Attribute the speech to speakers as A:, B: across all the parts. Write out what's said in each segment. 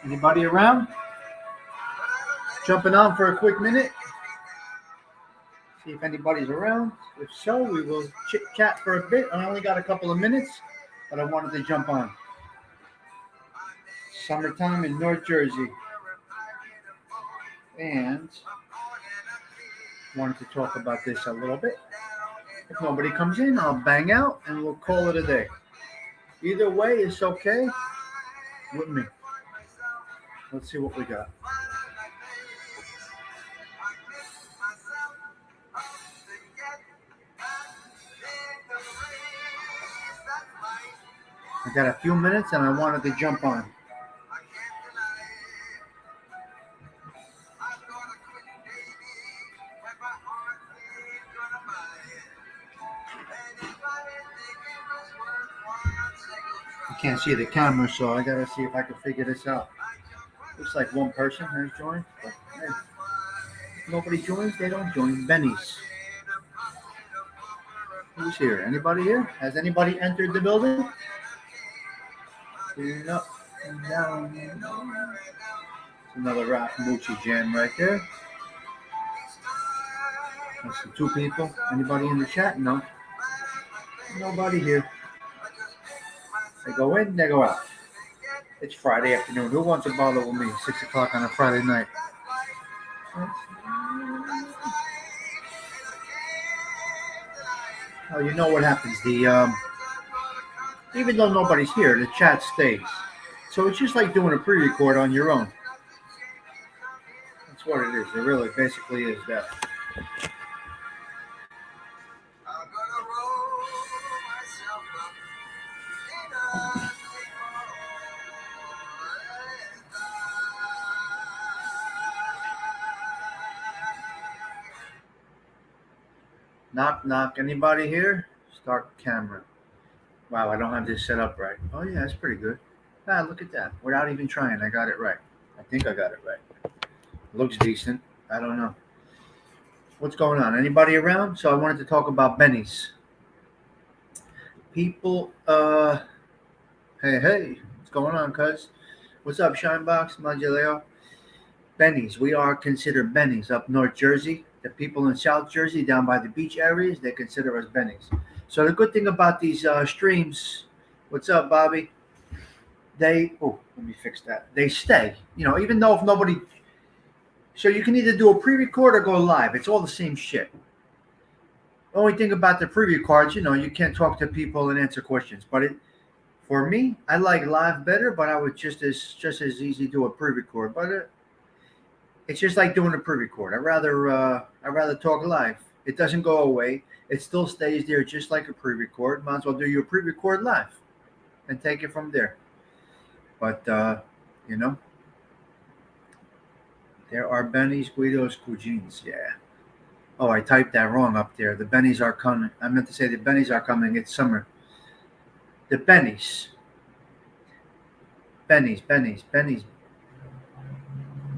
A: Anybody around? Jumping on for a quick minute. See if anybody's around. If so, we will chit chat for a bit. I only got a couple of minutes, but I wanted to jump on. Summertime in North Jersey. And wanted to talk about this a little bit. If nobody comes in, I'll bang out and we'll call it a day. Either way, it's okay with me. Let's see what we got. I got a few minutes and I wanted to jump on. I can't see the camera, so I gotta see if I can figure this out. Looks like one person has joined, but hey, if nobody joins, they don't join. Benny's. Who's here? Anybody here? Has anybody entered the building? No. No. It's another Ralph Mucci jam right there. That's the two people. Anybody in the chat? No. Nobody here. They go in, they go out. It's Friday afternoon. Who wants to bother with me? 6 o'clock on a Friday night. Oh, you know what happens? Even though nobody's here, the chat stays. So it's just like doing a pre-record on your own. That's what it is. It really basically is that. Knock, knock. Anybody here? Start camera. Wow, I don't have this set up right. Oh, yeah, that's pretty good. Ah, look at that. Without even trying, I got it right. I think I got it right. Looks decent. I don't know. What's going on? Anybody around? So I wanted to talk about Benny's. People, hey, what's going on, cuz? What's up, Shinebox, Magileo? Benny's. We are considered Benny's up North Jersey. The people in South Jersey, down by the beach areas, they consider us Benny's. So the good thing about these streams, what's up, Bobby? Let me fix that. They stay, even though if nobody. So you can either do a pre-record or go live. It's all the same shit. The only thing about the pre-records, you can't talk to people and answer questions. But for me, I like live better. But I would just as easy do a pre-record. But it's just like doing a pre-record. I'd rather talk live. It doesn't go away. It still stays there just like a pre-record. Might as well do your pre-record live and take it from there. But, there are Benny's, Guido's, Cuisines. Yeah. Oh, I typed that wrong up there. The Benny's are coming. I meant to say the Benny's are coming. It's summer. The Benny's. Benny's.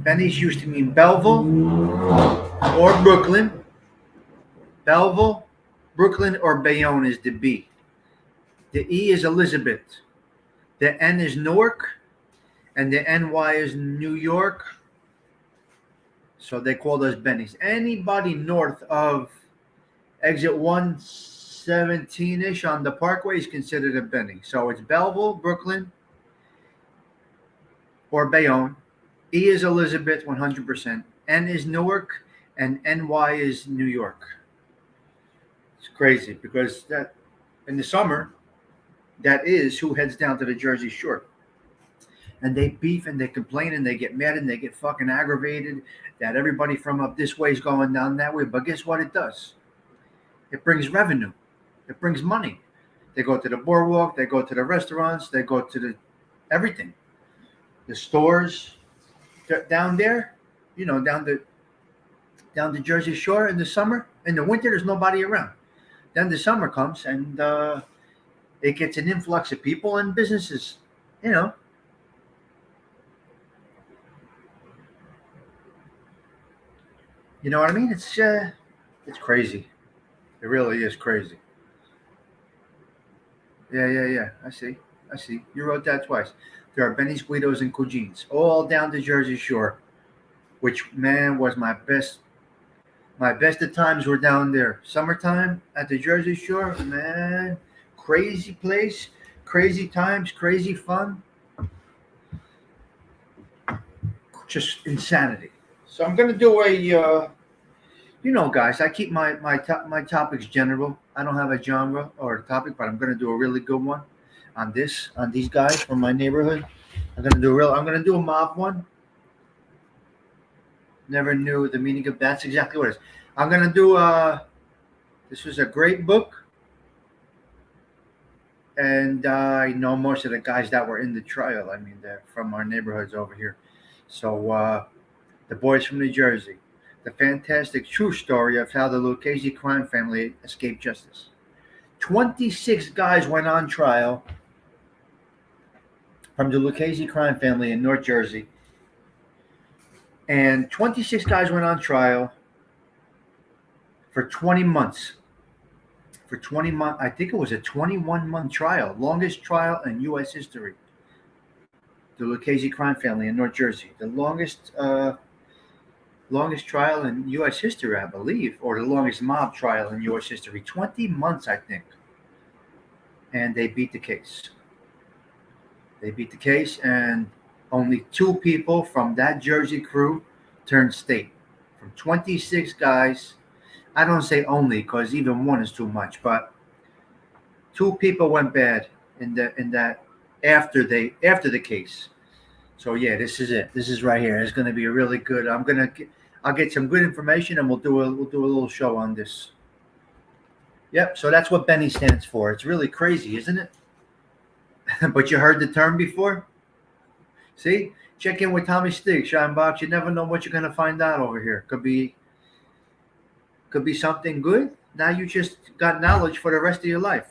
A: Benny's used to mean Belleville or Brooklyn. Belleville, Brooklyn, or Bayonne is the B. The E is Elizabeth. The N is Newark. And the NY is New York. So they called us Benny's. Anybody north of exit 117-ish on the Parkway is considered a Benny. So it's Belleville, Brooklyn, or Bayonne. E is Elizabeth, 100%. N is Newark, and NY is New York. It's crazy because that in the summer, that is who heads down to the Jersey Shore. And they beef and they complain and they get mad and they get fucking aggravated that everybody from up this way is going down that way. But guess what it does? It brings revenue. It brings money. They go to the boardwalk. They go to the restaurants. They go to the everything. The stores down there, down the Jersey Shore in the summer. In the winter, there's nobody around. Then the summer comes and it gets an influx of people and businesses, You know what I mean? It's crazy. It really is crazy. Yeah. I see. I see. You wrote that twice. There are Benny's, Guidos, and Cugines, all down the Jersey Shore, which, man, was my best. My best of times were down there. Summertime at the Jersey Shore, man, crazy place, crazy times, crazy fun, just insanity. So I'm gonna do guys, I keep my topics general. I don't have a genre or a topic, but I'm gonna do a really good one on these guys from my neighborhood. I'm gonna do a mob one. Never knew the meaning of that's exactly what it is. I'm gonna do this was a great book, and I know most of the guys that were in the trial. I mean, they're from our neighborhoods over here. So the boys from New Jersey, the fantastic true story of how the Lucchese crime family escaped justice. 26 guys went on trial from the Lucchese crime family in North Jersey, and 26 guys went on trial for 20 months. For 20 months, I think it was a 21-month trial, longest trial in U.S. history. The Lucchese crime family in North Jersey, the longest trial in U.S. history, I believe, or the longest mob trial in U.S. history. 20 months, I think, and they beat the case. They beat the case, and only 2 people from that Jersey crew turned state. From 26 guys, I don't say only because even one is too much, but 2 people went bad in that after the case. So yeah, this is it. This is right here. It's going to be a really good. I'll get some good information, and we'll do a little show on this. Yep. So that's what Benny stands for. It's really crazy, isn't it? But you heard the term before. See, check in with Tommy Stig, Shine Box. You never know what you're going to find out over here. Could be something good. Now you just got knowledge for the rest of your life.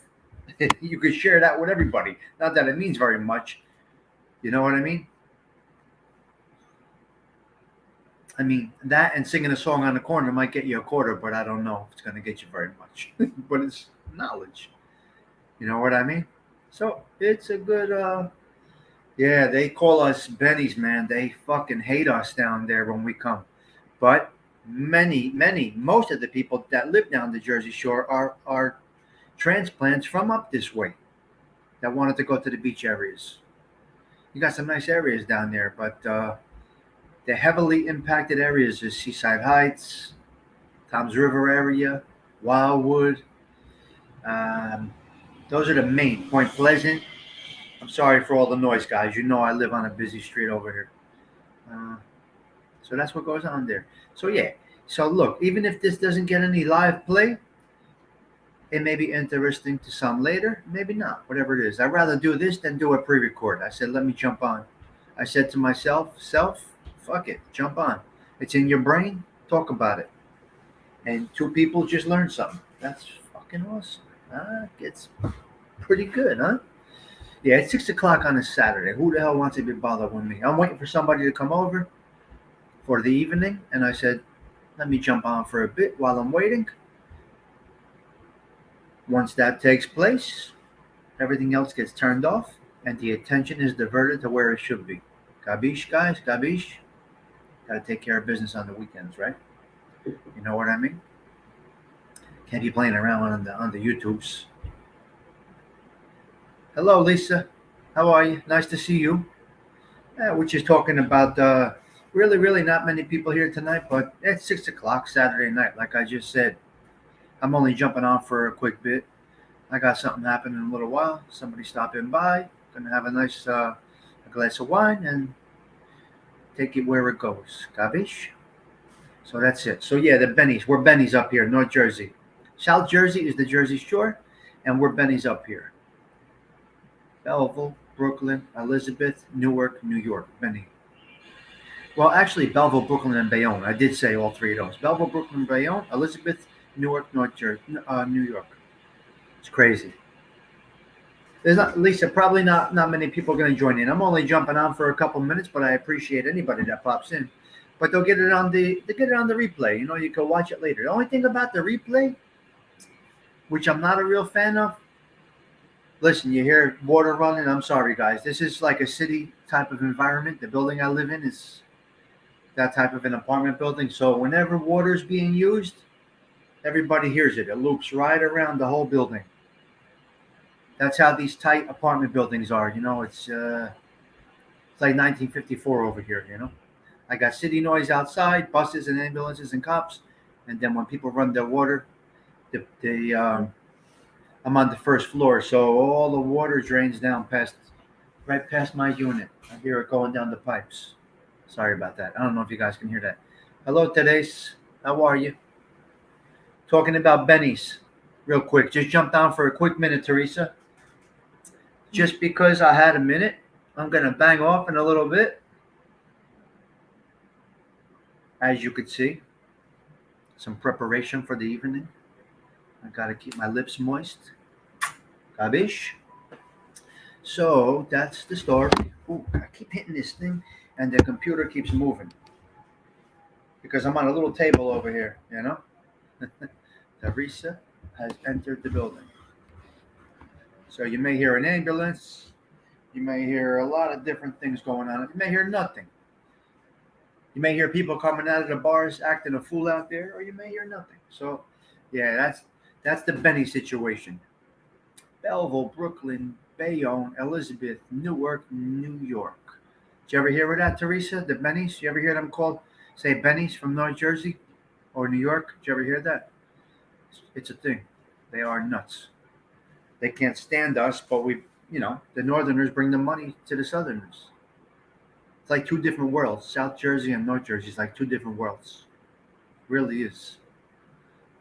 A: You could share that with everybody. Not that it means very much. You know what I mean? I mean, that and singing a song on the corner might get you a quarter, but I don't know if it's going to get you very much. But it's knowledge. You know what I mean? So it's a good, yeah, they call us Bennies, man. They fucking hate us down there when we come. But most of the people that live down the Jersey Shore are transplants from up this way that wanted to go to the beach areas. You got some nice areas down there, but the heavily impacted areas is Seaside Heights, Toms River area, Wildwood. Um, those are the main. Point Pleasant. I'm sorry for all the noise, guys. You know I live on a busy street over here. So that's what goes on there. So yeah. So look, even if this doesn't get any live play, it may be interesting to some later, maybe not, whatever it is. I'd rather do this than do a pre-record. I said, let me jump on. I said to myself, fuck it, jump on. It's in your brain, talk about it. And 2 people just learned something. That's fucking awesome. It's pretty good, huh? Yeah, it's 6 o'clock on a Saturday. Who the hell wants to be bothered with me? I'm waiting for somebody to come over for the evening, and I said, let me jump on for a bit while I'm waiting. Once that takes place, everything else gets turned off, and the attention is diverted to where it should be. Gabish, guys? Gabish? Gotta take care of business on the weekends, right? You know what I mean? Can't be playing around on the YouTubes. Hello, Lisa. How are you? Nice to see you. We're just talking about really not many people here tonight, but it's 6 o'clock Saturday night. Like I just said, I'm only jumping on for a quick bit. I got something happening in a little while. Somebody stopping by. Gonna have a nice a glass of wine and take it where it goes. Gabish? So that's it. So yeah, the Bennies. We're Bennies up here, North Jersey. South Jersey is the Jersey Shore, and we're Bennies up here. Belleville, Brooklyn, Elizabeth, Newark, New York, Benny. Well, actually, Belleville, Brooklyn, and Bayonne. I did say all 3 of those. Belleville, Brooklyn, Bayonne, Elizabeth, Newark, North Jersey, New York. It's crazy. There's not, Lisa, probably not many people are going to join in. I'm only jumping on for a couple minutes, but I appreciate anybody that pops in. But they'll get it on the replay. You know, you can watch it later. The only thing about the replay, which I'm not a real fan of, Listen, you hear water running. I'm sorry, guys. This is like a city type of environment. The building I live in is that type of an apartment building. So whenever water's being used, everybody hears it. It loops right around the whole building. That's how these tight apartment buildings are. It's like 1954 over here. I got city noise outside, buses and ambulances and cops, and then when people run their water, I'm on the first floor, so all the water drains down right past my unit. I hear it going down the pipes. Sorry about that. I don't know if you guys can hear that. Hello, Therese. How are you? Talking about Benny's, real quick. Just jump down for a quick minute, Teresa. Just because I had a minute, I'm gonna bang off in a little bit, as you could see. Some preparation for the evening. I gotta keep my lips moist. Gabish. So that's the story. Ooh, I keep hitting this thing, and the computer keeps moving because I'm on a little table over here. Teresa has entered the building. So you may hear an ambulance. You may hear a lot of different things going on. You may hear nothing. You may hear people coming out of the bars acting a fool out there, or you may hear nothing. So, yeah, that's the Benny situation. Belleville, Brooklyn, Bayonne, Elizabeth, Newark, New York. Did you ever hear of that, Teresa? The Bennies? You ever hear them called, say, Bennies from North Jersey or New York? Did you ever hear that? It's a thing. They are nuts. They can't stand us, but the Northerners bring the money to the Southerners. It's like two different worlds. South Jersey and North Jersey is like two different worlds. Really is.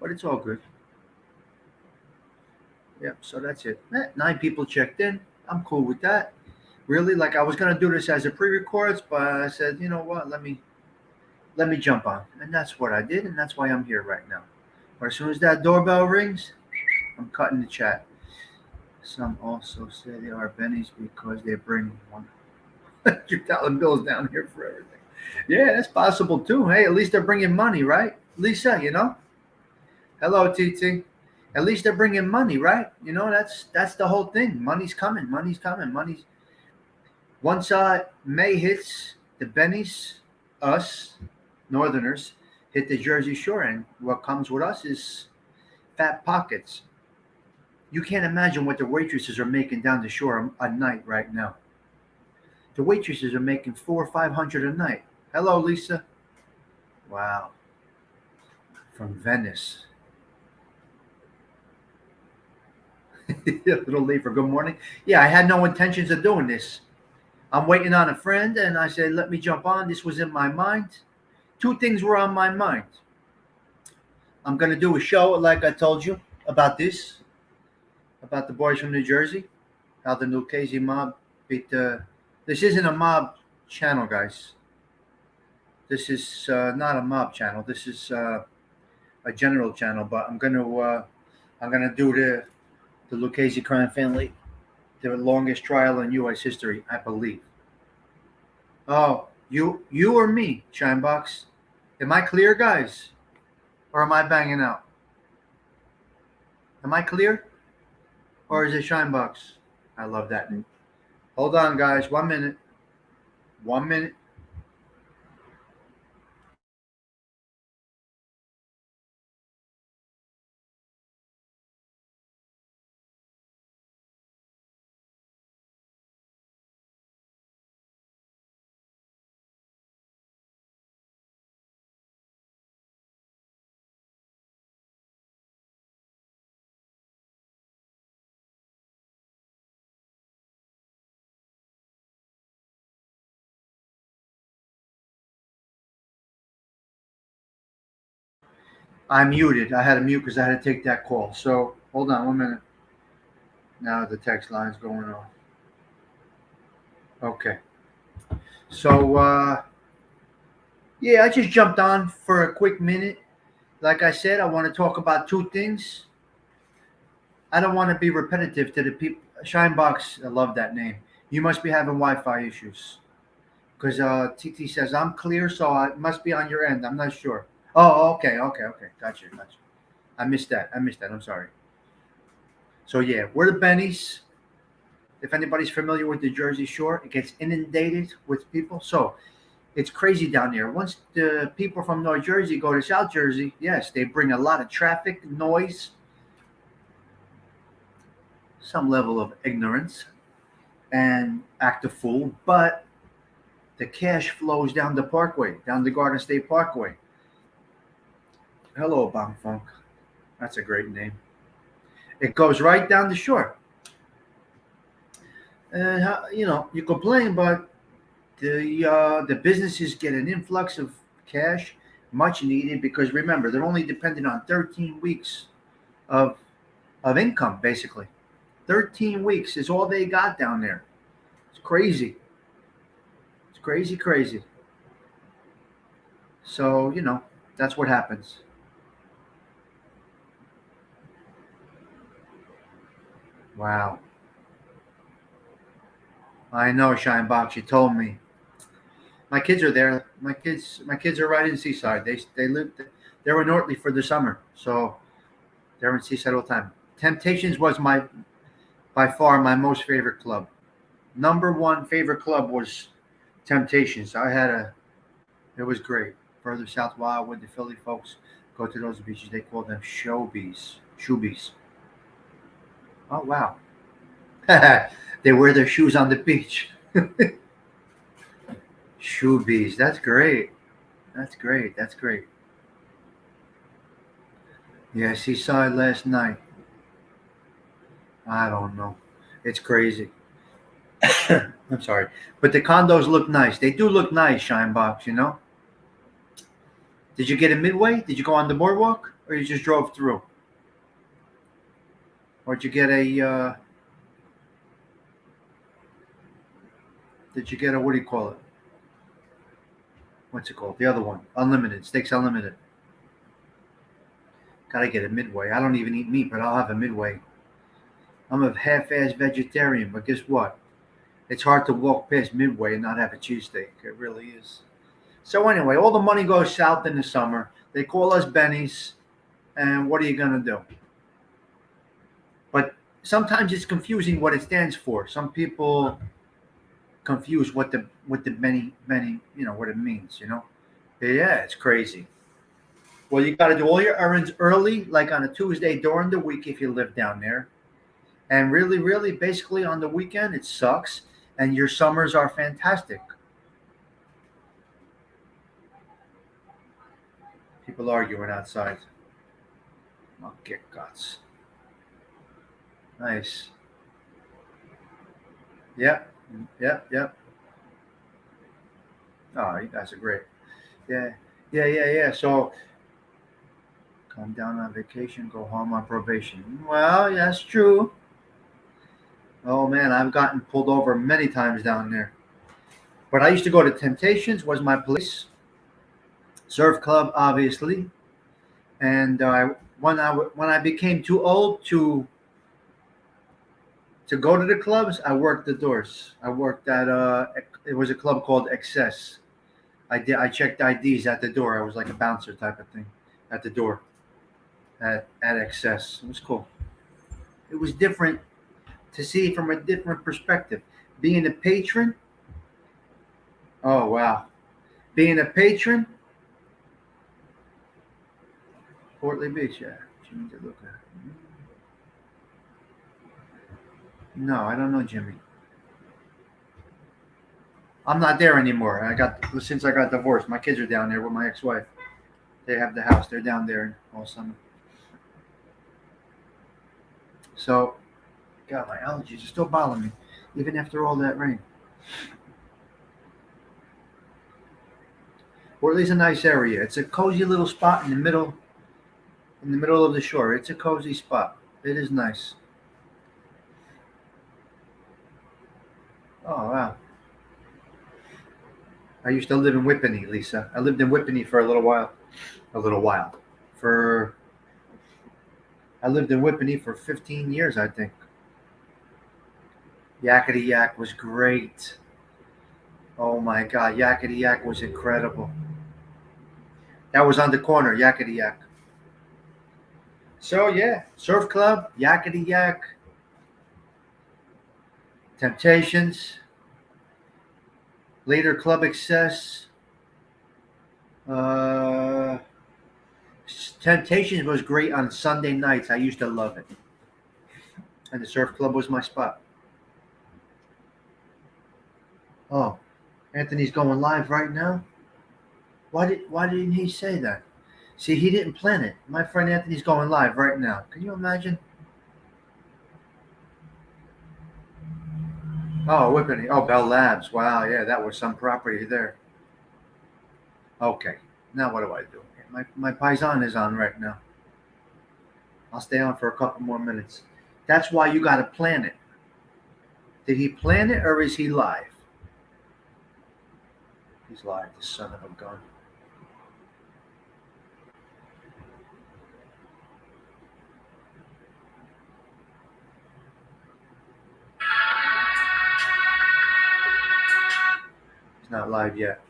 A: But it's all good. Yep, so that's it. 9 people checked in. I'm cool with that. Really, like I was gonna do this as a pre-record, but I said, you know what, let me jump on. And that's what I did, and that's why I'm here right now. But as soon as that doorbell rings, I'm cutting the chat. Some also say they are bennies because they bring $100 bills down here for everything. Yeah, that's possible too. Hey, at least they're bringing money, right? Lisa. Hello, TT. At least they're bringing money, right? That's the whole thing. Money's coming. Money's coming. Money's once May hits the bennies, us Northerners hit the Jersey Shore, and what comes with us is fat pockets. You can't imagine what the waitresses are making down the shore a night right now. The waitresses are making 400 or 500 a night. Hello, Lisa. Wow, from Venice. A little late for good morning. Yeah, I had no intentions of doing this. I'm waiting on a friend, and I said, let me jump on. This was in my mind. Two things were on my mind. I'm going to do a show, like I told you, about about the boys from New Jersey, how the Lucchese mob beat the. This isn't a mob channel, guys. This is not a mob channel. This is a general channel. But I'm gonna do the Lucchese crime family, the longest trial in U.S. history, I believe. Oh, you or me, Shinebox? Am I clear, guys, or am I banging out? Am I clear, or is it Shinebox? I love that. Hold on, guys. 1 minute. 1 minute. I'm muted. I had to mute because I had to take that call. So hold on 1 minute. Now the text line's going on. Okay. So yeah, I just jumped on for a quick minute. Like I said, I want to talk about two things. I don't want to be repetitive to the people. Shinebox, I love that name. You must be having Wi-Fi issues because TT says I'm clear, so it must be on your end. I'm not sure. Oh, okay. Gotcha. I missed that. I'm sorry. So yeah, we're the Bennies. If anybody's familiar with the Jersey Shore, it gets inundated with people. So it's crazy down there. Once the people from North Jersey go to South Jersey, yes, they bring a lot of traffic, noise, some level of ignorance, and act a fool. But the cash flows down the parkway, down the Garden State Parkway. Hello, Bang Funk. That's a great name. It goes right down the shore. And you complain, but the businesses get an influx of cash, much needed, because remember they're only dependent on 13 weeks of income, basically. 13 weeks is all they got down there. It's crazy. It's crazy, crazy. So that's what happens. Wow. I know, Shinebox. You told me. My kids are there. My kids are right in Seaside. They live. They're in Nortley for the summer, so they're in Seaside all the time. Temptations was my by far my most favorite club. Number one favorite club was Temptations. It was great. Further south, Wildwood, the Philly folks go to those beaches. They call them shoebies. Oh wow, they wear their shoes on the beach. Shoebies. That's great. That's great. That's great. Yeah, Seaside last night. I don't know. It's crazy. I'm sorry, but the condos look nice. They do look nice, Shinebox. Did you get a midway? Did you go on the boardwalk, or you just drove through, or did you get a? Did you get a what do you call it? What's it called? The other one, unlimited steaks, unlimited. Gotta get a midway. I don't even eat meat, but I'll have a midway. I'm a half-ass vegetarian, but guess what? It's hard to walk past Midway and not have a cheesesteak. It really is. So anyway, all the money goes south in the summer. They call us Bennies, and what are you gonna do? But sometimes it's confusing what it stands for. Some people confuse what the Benny what it means. Yeah, it's crazy. Well, you got to do all your errands early, like on a Tuesday during the week if you live down there. And really, really, basically on the weekend, it sucks. And your summers are fantastic. People arguing outside. Oh, get guts. Nice. Yep. Yep. Yep. Oh, you guys are great. Yeah. Yeah. Yeah. Yeah. So come down on vacation, go home on probation. Well, that's true. Oh man, I've gotten pulled over many times down there. But I used to go to Temptations, was my place. Surf Club, obviously. And when I became too old to go to the clubs, I worked the doors. I worked at it was a club called Excess. I checked IDs at the door. I was like a bouncer type of thing at the door at Excess. It was cool. It was different to see from a different perspective. Being a patron, oh wow. Being a patron, Portland Beach, yeah. Jimmy DeLuca. No, I don't know Jimmy. I'm not there anymore. Since I got divorced. My kids are down there with my ex-wife. They have the house. They're down there all summer. So, God, my allergies are still bothering me, even after all that rain. Portland's a nice area. It's a cozy little spot in the middle of the shore. It's a cozy spot. It is nice. Oh wow. I used to live in Whippany, Lisa. I lived in Whippany for a little while. A little while. For I lived in Whippany for 15 years, I think. Yakety Yak was great. Oh my God, Yakety Yak was incredible. That was on the corner, Yakety Yak. So yeah, surf club, Yakety Yak. Temptations, later Club Excess. Uh, Temptations was great on Sunday nights. I used to love it. And the Surf Club was my spot. Oh, Anthony's going live right now. Why didn't he say that? See, he didn't plan it. My friend Anthony's going live right now. Can you imagine? Oh, Whippany. Oh, Bell Labs. Wow, yeah, that was some property there. Okay, now what do I do? My Paisan is on right now. I'll stay on for a couple more minutes. That's why you got to plan it. Did he plan it or is he live? He's live, the son of a gun. He's not live yet.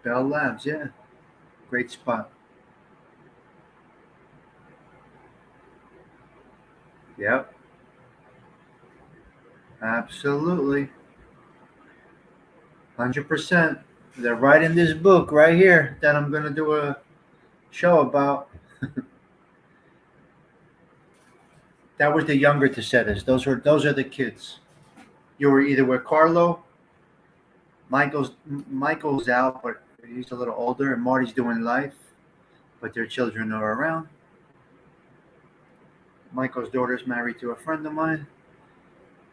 A: Bell Labs, yeah. Great spot. Yep. Absolutely. 100%. They're right in this book right here that I'm going to do a show about. That was the younger Tesetas. Those are the kids. You were either with Carlo, Michael's out, but he's a little older, and Marty's doing life, but their children are around. Michael's daughter's married to a friend of mine,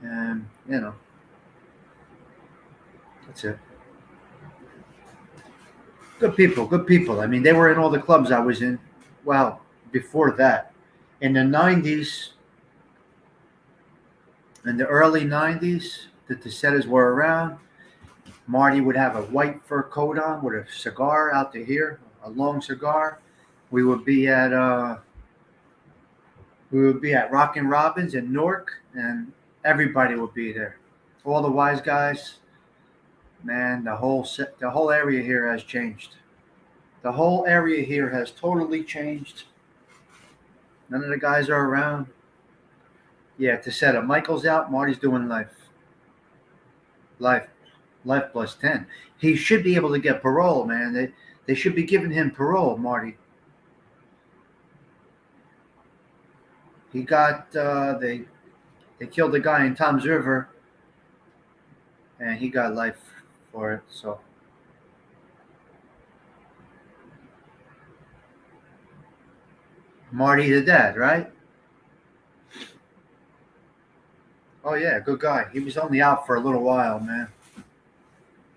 A: and that's it. Good people, good people. I mean, they were in all the clubs I was in. Well, before that, in the '90s, in the early '90s, the Tesetas were around. Marty would have a white fur coat on with a cigar out to here, a long cigar. We would be at Rockin' Robbins in Newark, and everybody would be there. All the wise guys. Man, the whole area here has changed. The whole area here has totally changed. None of the guys are around. Yeah, Teseta. Michael's out. Marty's doing life. Life plus 10. He should be able to get parole, man. They should be giving him parole, Marty. He got they killed a guy in Tom's River, and he got life for it. So Marty the dad, right? Oh yeah, good guy. He was only out for a little while, man.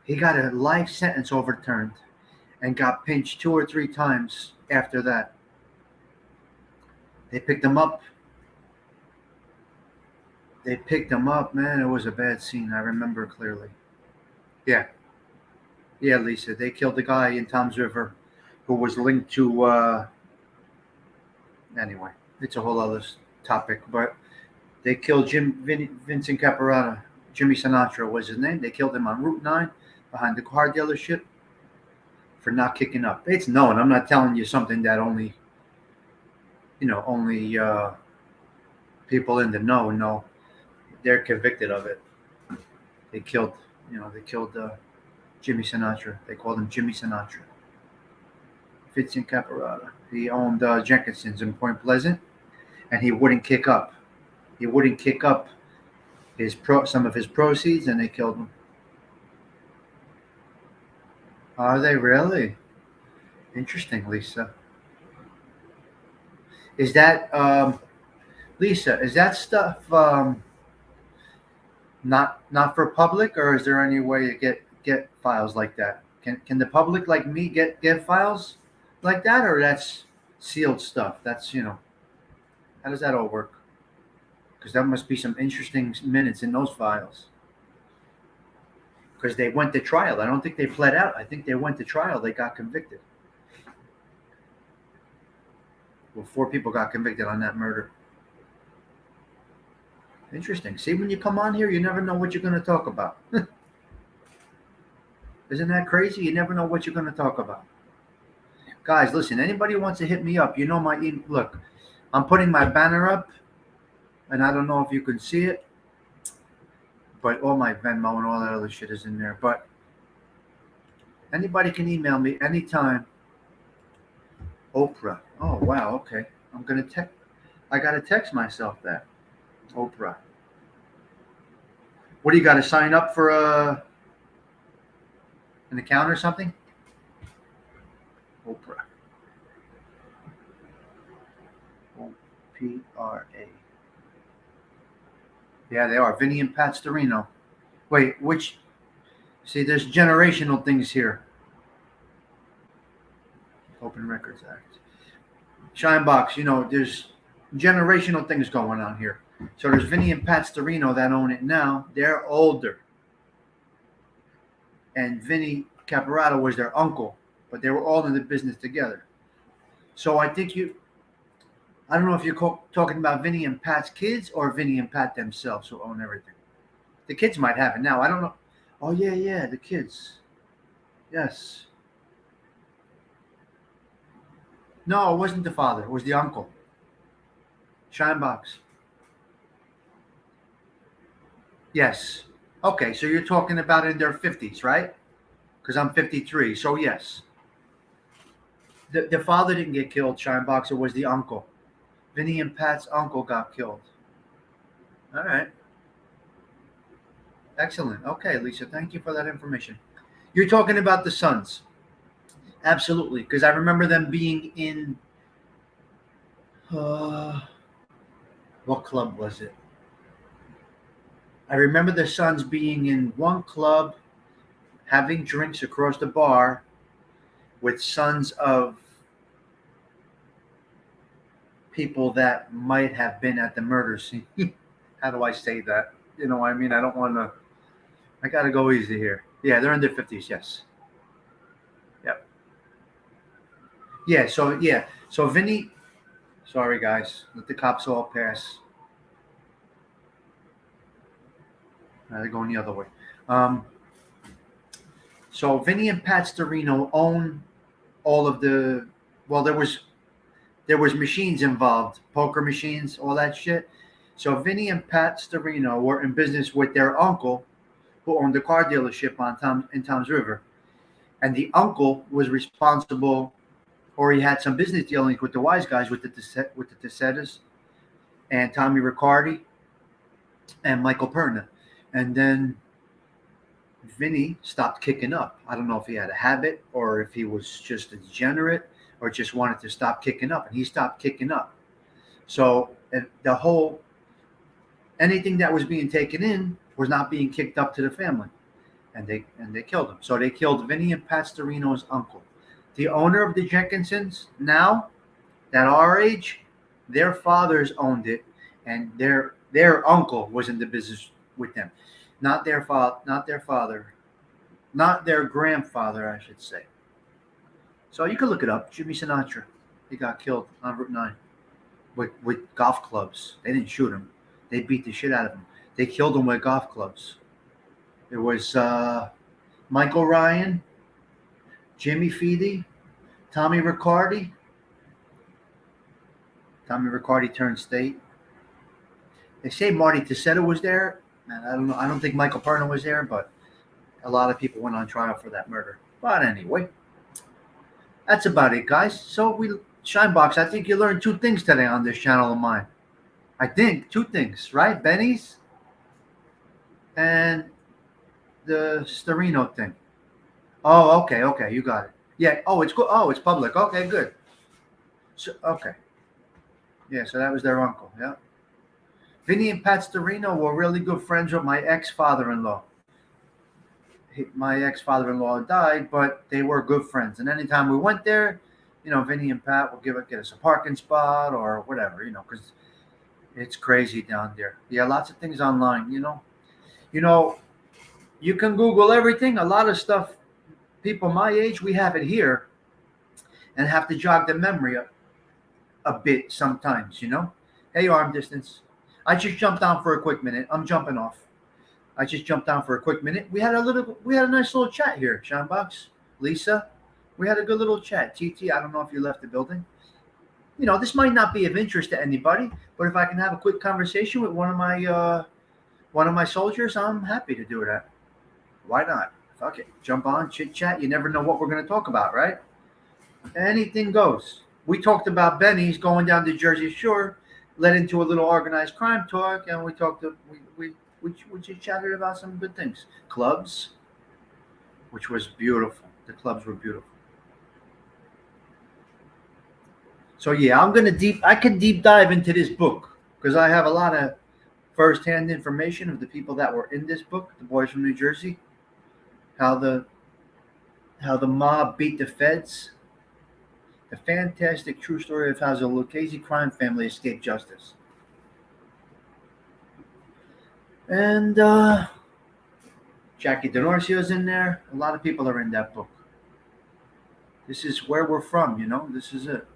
A: He got a life sentence overturned and got pinched 2 or 3 times after that. They picked him up. Man. It was a bad scene. I remember clearly. Yeah. Yeah, Lisa. They killed the guy in Tom's River who was linked to, anyway, it's a whole other topic, but they killed Vincent Caparata. Jimmy Sinatra was his name. They killed him on Route 9 behind the car dealership for not kicking up. It's known. I'm not telling you something that only people in the know. They're convicted of it. They killed Jimmy Sinatra. They called him Jimmy Sinatra. Vincent Caparata. He owned Jenkinson's in Point Pleasant, and he wouldn't kick up. He wouldn't kick up some of his proceeds, and they killed him. Are they really? Interesting, Lisa. Is that Lisa? Is that stuff not for public, or is there any way to get files like that? Can the public like me get files like that, or that's sealed stuff? That's how does that all work? Because that must be some interesting minutes in those files. Because they went to trial. I don't think they pled out. I think they went to trial. They got convicted. Well, 4 people got convicted on that murder. Interesting. See, when you come on here, you never know what you're going to talk about. Isn't that crazy? You never know what you're going to talk about. Guys, listen, anybody wants to hit me up, you know my look, I'm putting my banner up, and I don't know if you can see it. but all my Venmo and all that other shit is in there. But anybody can email me anytime. Oprah. Oh wow. Okay. I'm gonna text. I gotta text myself that. Oprah. What do you got to sign up for an account or something? Oprah. OPRA. Yeah, they are. Vinny and Pat Storino. Wait, which? See, there's generational things here. Open Records Act. Shinebox, there's generational things going on here. So there's Vinny and Pat Storino that own it now. They're older. And Vinny Caparato was their uncle, but they were all in the business together. So I think I don't know if you're talking about Vinny and Pat's kids or Vinny and Pat themselves who own everything. The kids might have it now. I don't know. Oh, yeah, the kids. Yes. No, it wasn't the father. It was the uncle. Shinebox. Yes. Okay, so you're talking about in their 50s, right? Because I'm 53, so yes. The father didn't get killed, Shinebox. It was the uncle. Vinny and Pat's uncle got killed. All right. Excellent. Okay, Lisa, thank you for that information. You're talking about the sons. Absolutely, because I remember them being in, what club was it? I remember the sons being in one club, having drinks across the bar with sons of people that might have been at the murder scene. How do I say that? You know what I mean? I don't want to, I got to go easy here. Yeah, they're in their 50s, yes. Yep. So Vinny, sorry guys, let the cops all pass. They're going the other way. So Vinny and Pat Storino own all of the. Well, there was machines involved, poker machines, all that shit. So Vinny and Pat Storino were in business with their uncle, who owned a car dealership in Toms River, and the uncle was responsible, or he had some business dealings with the wise guys, with the Tessettas, and Tommy Riccardi, and Michael Perna. And then Vinny stopped kicking up. I don't know if he had a habit or if he was just a degenerate or just wanted to stop kicking up. And he stopped kicking up. So anything that was being taken in was not being kicked up to the family. And they killed him. So they killed Vinny and Pat Storino's uncle. The owner of the Jenkinsons now, at our age, their fathers owned it, and their uncle was in the business with them. Not their grandfather, I should say. So you can look it up. Jimmy Sinatra, he got killed on Route 9 with golf clubs. They didn't shoot him. They beat the shit out of him. They killed him with golf clubs. It was Michael Ryan, Jimmy Feedy, Tommy Riccardi. Tommy Riccardi turned state. They say Marty Tessetta was there. And I don't know. I don't think Michael Perna was there, but a lot of people went on trial for that murder. But anyway, that's about it, guys. So Shinebox, I think you learned 2 things today on this channel of mine. I think 2 things, right? Benny's and the Storino thing. Oh, okay, you got it. Yeah. Oh, it's good. Oh, it's public. Okay, good. So, okay. Yeah. So that was their uncle. Yeah. Vinny and Pat Storino were really good friends with my ex-father-in-law. My ex-father-in-law died, but they were good friends. And anytime we went there, Vinny and Pat will get us a parking spot or whatever, because it's crazy down there. Yeah, lots of things online, You can Google everything. A lot of stuff, people my age, we have it here and have to jog the memory a bit sometimes, Hey, arm distance. I just jumped down for a quick minute. I'm jumping off. I just jumped down for a quick minute. We had a nice little chat here, Shinebox, Lisa. We had a good little chat. TT, I don't know if you left the building. This might not be of interest to anybody, but if I can have a quick conversation with one of one of my soldiers, I'm happy to do that. Why not? Fuck it. Jump on, chit chat. You never know what we're going to talk about, right? Anything goes. We talked about Benny's going down to Jersey Shore, led into a little organized crime talk, and we talked. We just chatted about some good things. Clubs, which was beautiful. The clubs were beautiful. So yeah, I can deep dive into this book because I have a lot of firsthand information of the people that were in this book, the boys from New Jersey, how the mob beat the feds, the fantastic true story of how the Lucchese crime family escaped justice. And Jackie D'Onorzio's in there. A lot of people are in that book. This is where we're from, This is it.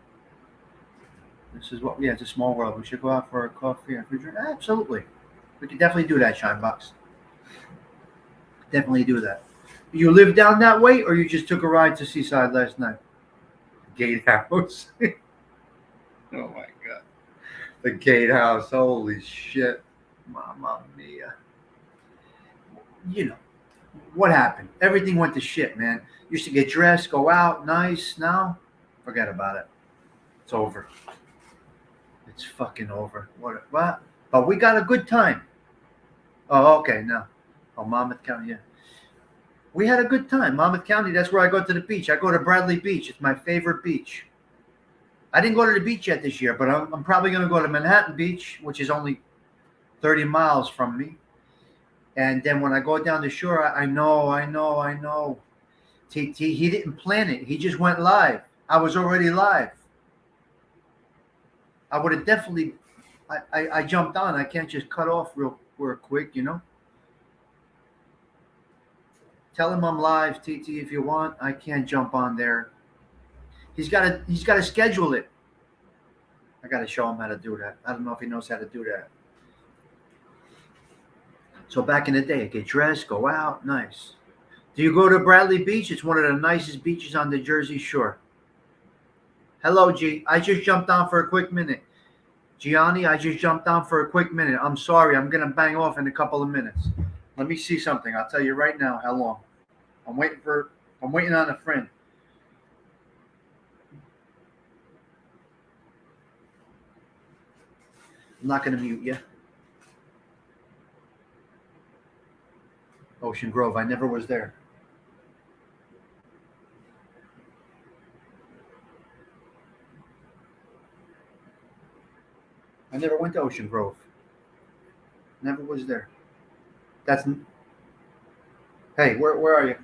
A: This is what, yeah, it's a small world. We should go out for a coffee and food drink. Absolutely. We could definitely do that, Shinebox. Definitely do that. You live down that way, or you just took a ride to Seaside last night? Gatehouse. Oh my God. The Gatehouse. Holy shit. Mamma mia. What happened? Everything went to shit, man. Used to get dressed, go out, nice. Now, forget about it. It's over. It's fucking over. What? But we got a good time. Oh, okay, no. Oh, Monmouth County, yeah. We had a good time. Monmouth County, that's where I go to the beach. I go to Bradley Beach. It's my favorite beach. I didn't go to the beach yet this year, but I'm probably going to go to Manhattan Beach, which is only 30 miles from me. And then when I go down the shore, I know. He didn't plan it. He just went live. I was already live. I would have definitely, I jumped on. I can't just cut off real quick, Tell him I'm live, TT, if you want. I can't jump on there. He's got to schedule it. I got to show him how to do that. I don't know if he knows how to do that. So back in the day, I get dressed, go out, nice. Do you go to Bradley Beach? It's one of the nicest beaches on the Jersey Shore. Hello, G. I just jumped on for a quick minute. Gianni, I just jumped on for a quick minute. I'm sorry. I'm going to bang off in a couple of minutes. Let me see something. I'll tell you right now how long. I'm waiting on a friend. I'm not going to mute you. Ocean Grove. I never was there. I never went to Ocean Grove. Never was there. Hey, where are you?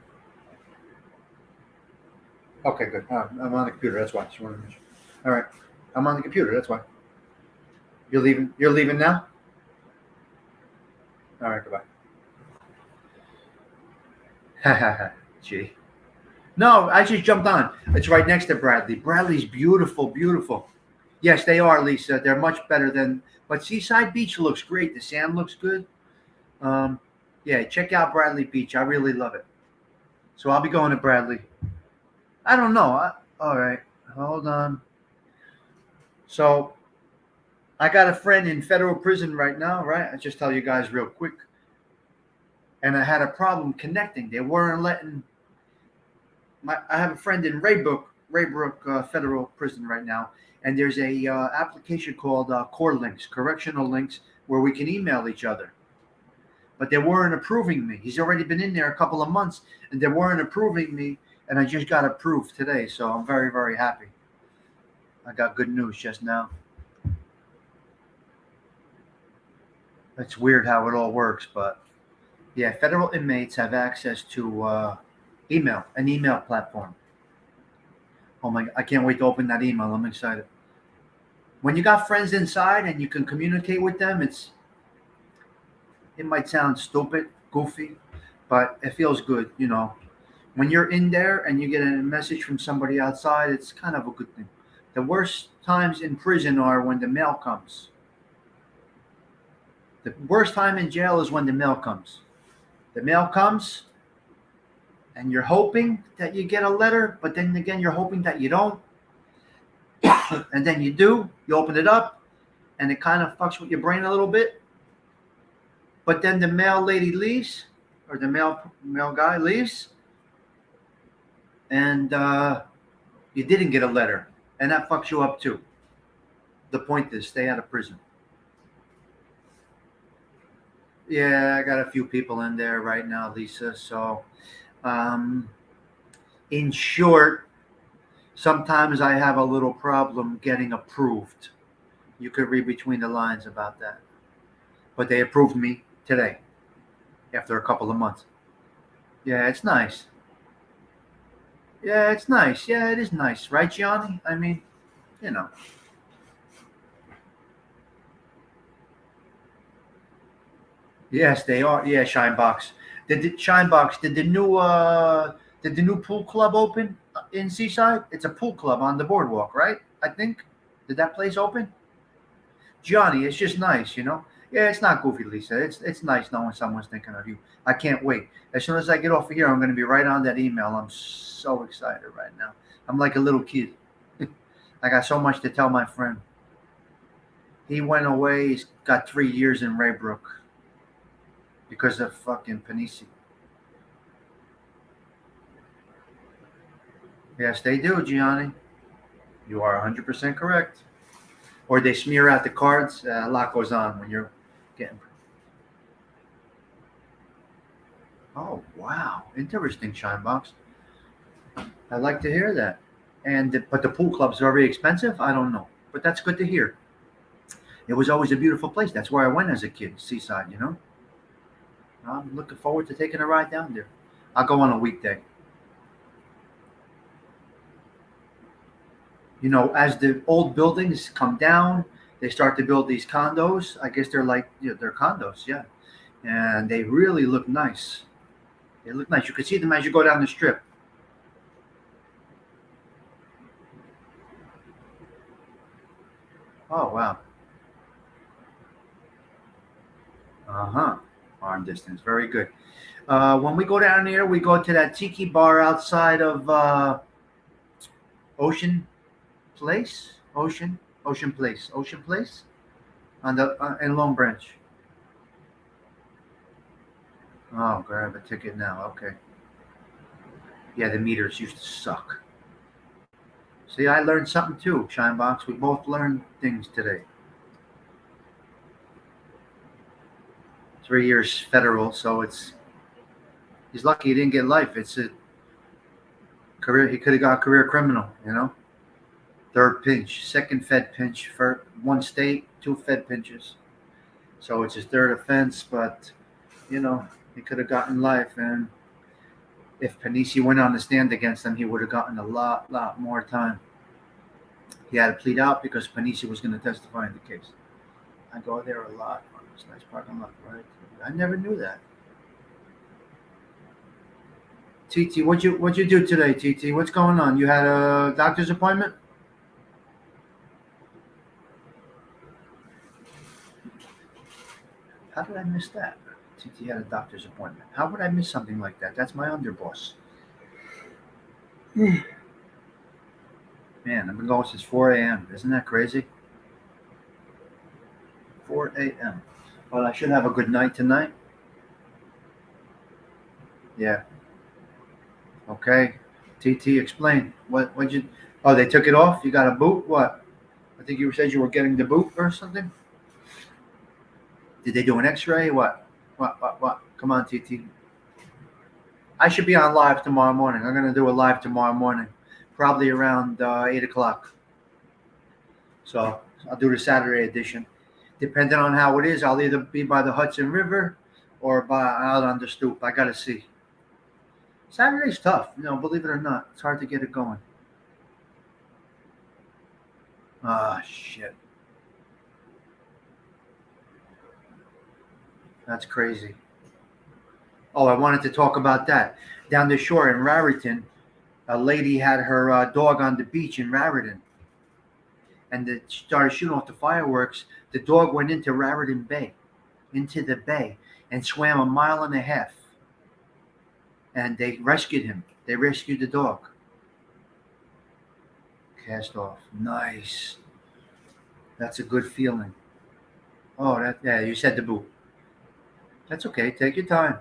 A: Okay, good. I'm on the computer. That's why. All right. I'm on the computer. That's why. You're leaving. You're leaving now? All right. Goodbye. Gee. No, I just jumped on. It's right next to Bradley. Bradley's beautiful, beautiful. Yes, they are, Lisa. They're much better than. But Seaside Beach looks great. The sand looks good. Yeah, check out Bradley Beach. I really love it. So I'll be going to Bradley. I don't know. All right. Hold on. So I got a friend in federal prison right now, right? I'll just tell you guys real quick. And I had a problem connecting. They weren't letting. I have a friend in Raybrook federal prison right now. And there's a application called Core Links, Correctional Links, where we can email each other. But they weren't approving me. He's already been in there a couple of months, and they weren't approving me, and I just got approved today, so I'm very, very happy. I got good news just now. It's weird how it all works, but yeah, federal inmates have access to an email platform. Oh my, I can't wait to open that email. I'm excited. When you got friends inside and you can communicate with them, it might sound stupid, goofy, but it feels good, When you're in there and you get a message from somebody outside, it's kind of a good thing. The worst times in prison are when the mail comes. The worst time in jail is when the mail comes. The mail comes, and you're hoping that you get a letter, but then again, you're hoping that you don't. And then you do. You open it up, and it kind of fucks with your brain a little bit. But then the mail lady leaves, or the mail guy leaves, and you didn't get a letter, and that fucks you up too. The point is, stay out of prison. Yeah, I got a few people in there right now, Lisa. So, um, in short, sometimes I have a little problem getting approved. You could read between the lines about that. But they approved me today after a couple of months. Yeah, it's nice. Yeah, it's nice. Yeah, it is nice, right, Gianni? I mean, you know. Yes, they are. Yeah, Shinebox. Shinebox? Did the new pool club open in Seaside? It's a pool club on the boardwalk, right? I think. Did that place open? Johnny, it's just nice, you know. Yeah, it's not goofy, Lisa. It's nice knowing someone's thinking of you. I can't wait. As soon as I get off of here, I'm going to be right on that email. I'm so excited right now. I'm like a little kid. I got so much to tell my friend. He went away. He's got 3 years in Raybrook because of fucking Panisi. Yes, they do, Gianni. You are 100% correct. Or they smear out the cards. A lot goes on when you're getting. Oh, wow. Interesting, Shinebox. I'd like to hear that. But the pool club's very expensive? I don't know. But that's good to hear. It was always a beautiful place. That's where I went as a kid, Seaside, you know? I'm looking forward to taking a ride down there. I'll go on a weekday. You know, as the old buildings come down, they start to build these condos. I guess they're like, they're condos, yeah. And they really look nice. They look nice. You can see them as you go down the strip. Oh, wow. Uh huh. Arm distance. Very good. When we go down here, we go to that tiki bar outside of Ocean Place. Ocean Place. Ocean Place on the in Long Branch. Oh, grab a ticket now. Okay. Yeah, the meters used to suck. See, I learned something too, Shinebox. We both learned things today. 3 years federal, so he's lucky he didn't get life. It's a career. He could have got career criminal. You know, third pinch, second Fed pinch for one state, two Fed pinches. So it's his third offense, but you know he could have gotten life. And if Panisi went on the stand against him, he would have gotten a lot more time. He had to plead out because Panisi was going to testify in the case. I go there a lot. It's a nice parking lot, right? I never knew that. TT, what'd you do today, TT? What's going on? You had a doctor's appointment? How did I miss that? TT had a doctor's appointment. How would I miss something like that? That's my underboss. Man, I've been going since 4 a.m. Isn't that crazy? 4 a.m. Well, I should have a good night tonight. Yeah. Okay. TT, explain. What'd you? Oh, they took it off. You got a boot? What? I think you said you were getting the boot or something. Did they do an X-ray? What? What? Come on, TT. I should be on live tomorrow morning. I'm gonna do a live tomorrow morning, probably around 8 o'clock. So I'll do the Saturday edition. Depending on how it is, I'll either be by the Hudson River or out on the stoop. I gotta see. Saturday's tough, believe it or not. It's hard to get it going. Ah, shit. That's crazy. Oh, I wanted to talk about that. Down the shore in Raritan, a lady had her dog on the beach in Raritan, and they started shooting off the fireworks. The dog went into Raritan Bay, into the bay, and swam a mile and a half. And they rescued him. They rescued the dog. Cast off. Nice. That's a good feeling. Oh, yeah. You said the boot. That's okay. Take your time.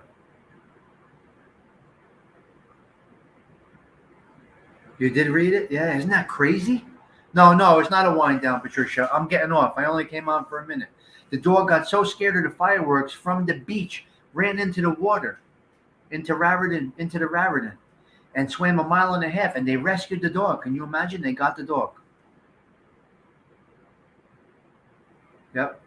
A: You did read it? Yeah, isn't that crazy? No, no, it's not a wind down, Patricia. I'm getting off. I only came on for a minute. The dog got so scared of the fireworks from the beach, ran into the water, into the Raritan, and swam a mile and a half. And they rescued the dog. Can you imagine? They got the dog. Yep,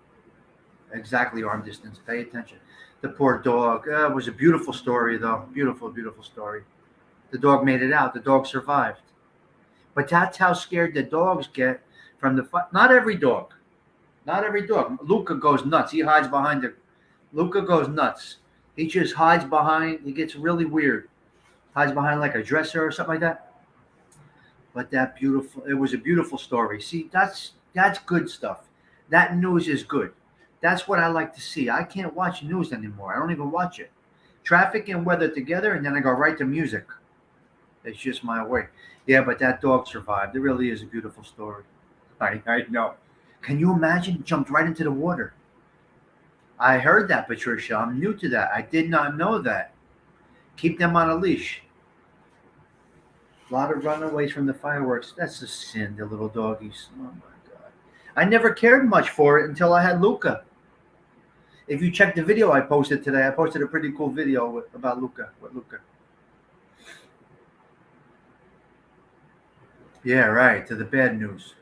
A: exactly. Arm distance. Pay attention. The poor dog. It was a beautiful story, though. Beautiful, beautiful story. The dog made it out. The dog survived. But that's how scared the dogs get from the fight. Not every dog. Not every dog. Luca goes nuts. He hides behind the. Luca goes nuts. He just hides behind. He gets really weird. Hides behind like a dresser or something like that. But that beautiful. It was a beautiful story. See, that's good stuff. That news is good. That's what I like to see. I can't watch news anymore. I don't even watch it. Traffic and weather together, and then I go right to music. It's just my way. Yeah, but that dog survived. It really is a beautiful story. I know. Can you imagine? Jumped right into the water. I heard that, Patricia. I'm new to that. I did not know that. Keep them on a leash. A lot of runaways from the fireworks. That's a sin, the little doggies. Oh my God. I never cared much for it until I had Luca. If you check the video I posted today, I posted a pretty cool video about Luca. With Luca. Yeah, right. To the bad news.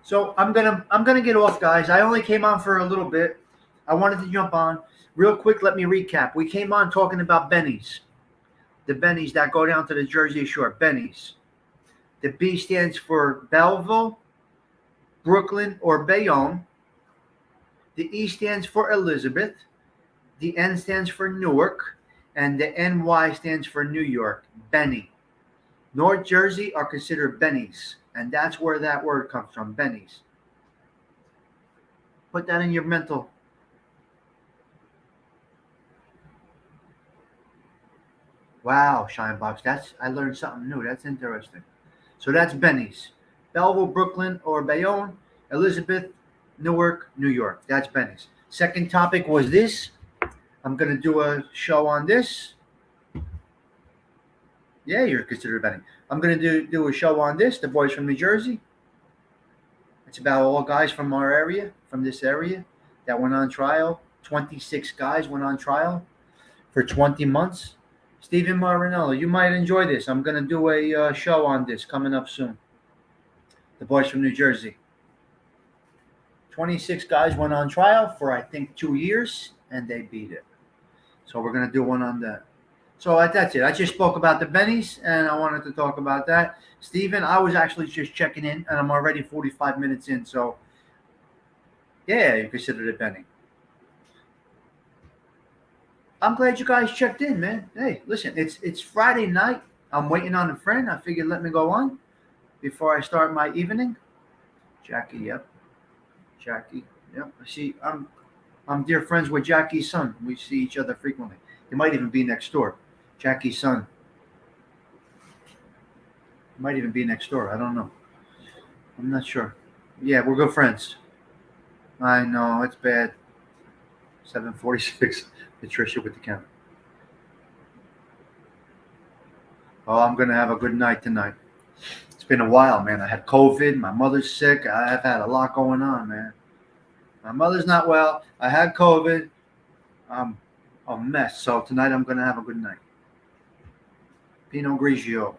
A: So I'm gonna get off, guys. I only came on for a little bit. I wanted to jump on real quick. Let me recap. We came on talking about bennies, the bennies that go down to the Jersey Shore. Bennies. The B stands for Belleville, Brooklyn, or Bayonne. The E stands for Elizabeth. The N stands for Newark, and the NY stands for New York. Benny. North Jersey are considered bennies, and that's where that word comes from, bennies. Put that in your mental. Wow, Shinebox, that's I learned something new. That's interesting. So that's bennies. Belleville, Brooklyn, or Bayonne, Elizabeth, Newark, New York. That's bennies. Second topic was this. I'm gonna do a show on this. Yeah, you're considered a benny. I'm gonna do a show on this. The boys from New Jersey. It's about all guys from our area, from this area, that went on trial. 26 guys went on trial for 20 months. Stephen Marinello, you might enjoy this. I'm going to do a show on this coming up soon. The boys from New Jersey. 26 guys went on trial for, I think, 2 years, and they beat it. So we're going to do one on that. So that's it. I just spoke about the bennies, and I wanted to talk about that. Stephen, I was actually just checking in, and I'm already 45 minutes in. So, yeah, you consider it benny. I'm glad you guys checked in, man. Hey, listen, it's Friday night. I'm waiting on a friend. I figured let me go on before I start my evening. Jackie, yep. Jackie, yep. I see. I'm dear friends with Jackie's son. We see each other frequently. He might even be next door. Jackie's son. He might even be next door. I don't know. I'm not sure. Yeah, we're good friends. I know it's bad. 7:46. Patricia with the camera. Oh, I'm gonna have a good night tonight. It's been a while, man. I had COVID. My mother's sick. I've had a lot going on, man. My mother's not well. I had COVID. I'm a mess. So tonight I'm gonna have a good night. Pinot Grigio.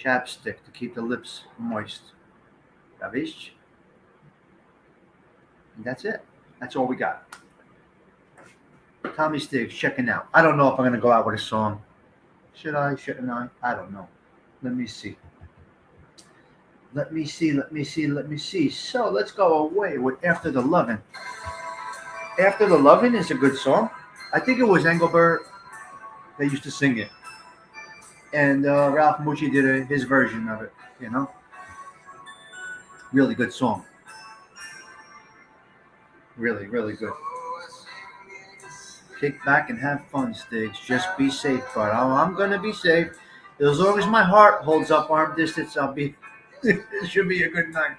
A: Chapstick to keep the lips moist. Gavish. And that's it. That's all we got. Tommy Stiggs checking out. I don't know if I'm gonna go out with a song. Should I? Shouldn't I? I don't know. Let me see. Let me see. So let's go away with After the Lovin'. After the Lovin' is a good song. I think it was Engelbert that used to sing it. And Ralph Mucci did his version of it, you know? Really good song. Really, really good. Kick back and have fun, Stiggs. Just be safe, but I'm going to be safe. As long as my heart holds up arm distance, I'll be... it should be a good night.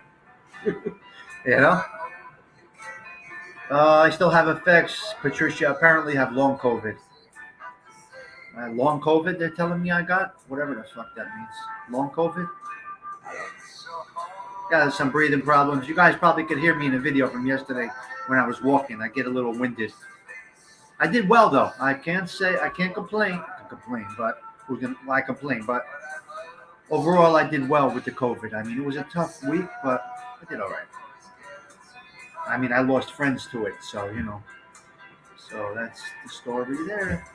A: You know? I still have effects. Patricia apparently have long COVID. Long COVID, they're telling me I got whatever the fuck that means. Long COVID. Got some breathing problems. You guys probably could hear me in a video from yesterday when I was walking. I get a little winded. I did well though. I can't complain. I can complain, but I complain. But overall, I did well with the COVID. I mean, it was a tough week, but I did all right. I mean, I lost friends to it, so you know. So that's the story there.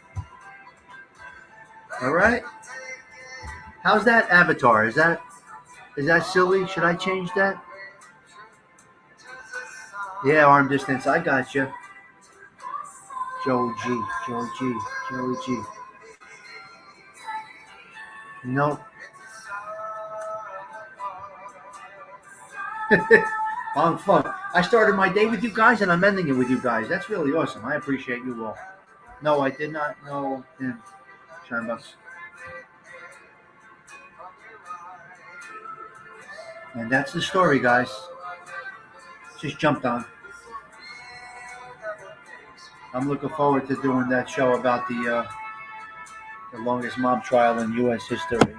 A: All right. How's that avatar? Is that silly? Should I change that? Yeah, arm distance. I got you. Joe G. Joe G. Joe G. Nope. On fun. I started my day with you guys and I'm ending it with you guys. That's really awesome. I appreciate you all. No, I did not know him. Bucks. And that's the story, guys. Just jumped on. I'm looking forward to doing that show about the longest mob trial in U.S. history.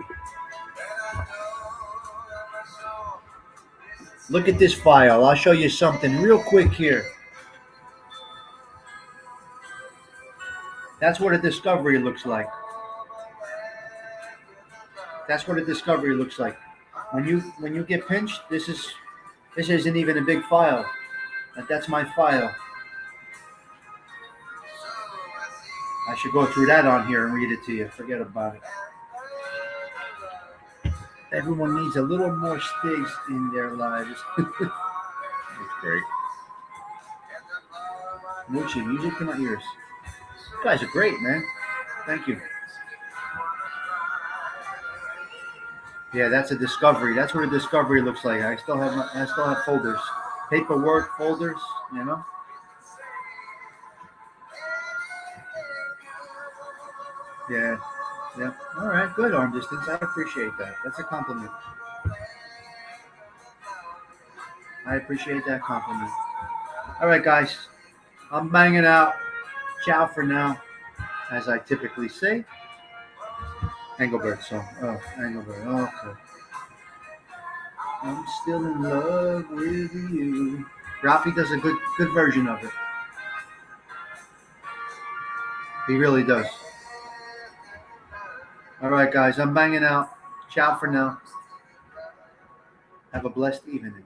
A: Look at this file. I'll show you something real quick here. That's what a discovery looks like. That's what a discovery looks like. When you get pinched, this isn't even a big file. That's my file. I should go through that on here and read it to you. Forget about it. Everyone needs a little more Stigs in their lives. That's great. Moochie, music to my ears. You guys are great, man. Thank you. Yeah, that's a discovery. That's what a discovery looks like. I still have folders, paperwork folders. You know. Yeah. Yeah. All right. Good arm distance. I appreciate that. That's a compliment. I appreciate that compliment. All right, guys. I'm banging out. Ciao for now, as I typically say. Engelbert song. Oh, Engelbert. Okay. I'm still in love with you. Ralphie does a good version of it. He really does. All right, guys. I'm banging out. Ciao for now. Have a blessed evening.